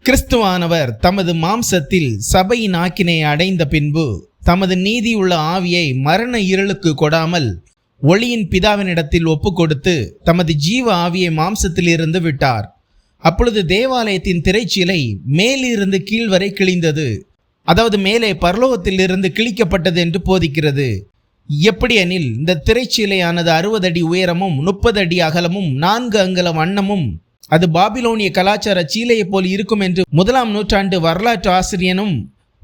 கிறிஸ்துவானவர் தமது மாம்சத்தில் சபையின் ஆக்கினை அடைந்த பின்பு தமது நீதியுள்ள ஆவியை மரண இருளுக்கு கொடாமல் ஒளியின் பிதாவினிடத்தில் ஒப்புக்கொடுத்து தமது ஜீவ ஆவியை மாம்சத்திலிருந்து விட்டார். அப்பொழுது தேவாலயத்தின் திரைச்சீலை மேலிருந்து கீழ்வரை கிழிந்தது. அதாவது மேலே பரலோகத்திலிருந்து கிழிக்கப்பட்டது என்று போதிக்கிறது. எப்படி எனில், இந்த திரைச்சீலையானது 60 அடி உயரமும் 30 அடி அகலமும் 4 அங்குலம் வண்ணமும் அது பாபிலோனிய கலாச்சார சீலையை போல் இருக்கும் என்று 1ஆம் நூற்றாண்டு வரலாற்று ஆசிரியனும்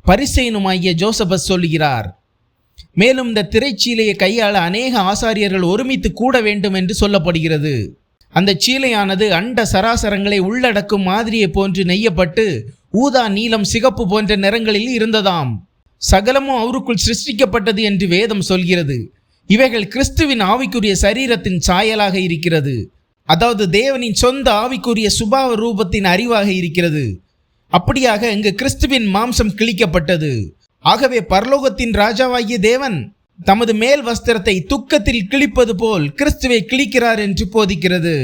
பரிசேயனுமாகிய ஜோசபஸ் சொல்கிறார். மேலும் இந்த திரைச்சீலையை கையாள அநேக ஆசாரியர்கள் ஒருமித்து கூட வேண்டும் என்று சொல்லப்படுகிறது. அந்த சீலையானது அண்ட சராசரங்களை உள்ளடக்கும் மாதிரியை போன்று நெய்யப்பட்டு ஊதா, நீலம், சிகப்பு போன்ற நிறங்களில் இருந்ததாம். சகலமும் அவருக்குள் சிருஷ்டிக்கப்பட்டது என்று வேதம் சொல்கிறது. இவைகள் கிறிஸ்துவின் ஆவிக்குரிய சரீரத்தின் சாயலாக இருக்கிறது. அதாவது தேவனின் சொந்த ஆவிக்குரிய சுபாவ ரூபத்தின் அறிவாக இருக்கிறது. அப்படியாக இங்கு கிறிஸ்துவின் மாம்சம் கிழிக்கப்பட்டது. ஆகவே பரலோகத்தின் ராஜாவாகிய தேவன் தமது மேல் வஸ்திரத்தை துக்கத்தில் கிழிப்பது போல் கிறிஸ்துவை கிழிக்கிறார் என்று போதிக்கிறது.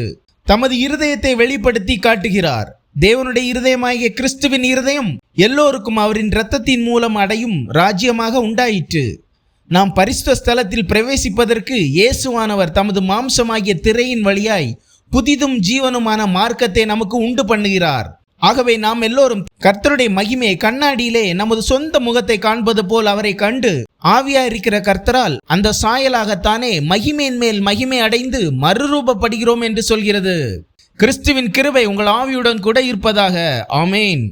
தமது இருதயத்தை வெளிப்படுத்தி காட்டுகிறார். தேவனுடைய இருதயமாகிய கிறிஸ்துவின் இருதயம் எல்லோருக்கும் அவரின் இரத்தத்தின் மூலம் அடையும் ராஜ்யமாக உண்டாயிற்று. நாம் பரிசுத்த ஸ்தலத்தில் பிரவேசிப்பதற்கு இயேசுவானவர் தமது மாம்சமாகிய திரையின் வழியாய் புதிதும் ஜீவனுமான மார்க்கத்தை நமக்கு உண்டு பண்ணுகிறார். ஆகவே நாம் எல்லோரும் கர்த்தருடைய மகிமையை கண்ணாடியிலே நமது சொந்த முகத்தை காண்பது போல் அவரை கண்டு ஆவியாயிருக்கிற கர்த்தரால் அந்த சாயலாகத்தானே மகிமையின் மேல் மகிமை அடைந்து மறுரூபப்படுகிறோம் என்று சொல்கிறது. கிறிஸ்துவின் கிருபை உங்கள் ஆவியுடன் கூட இருப்பதாக. ஆமேன்.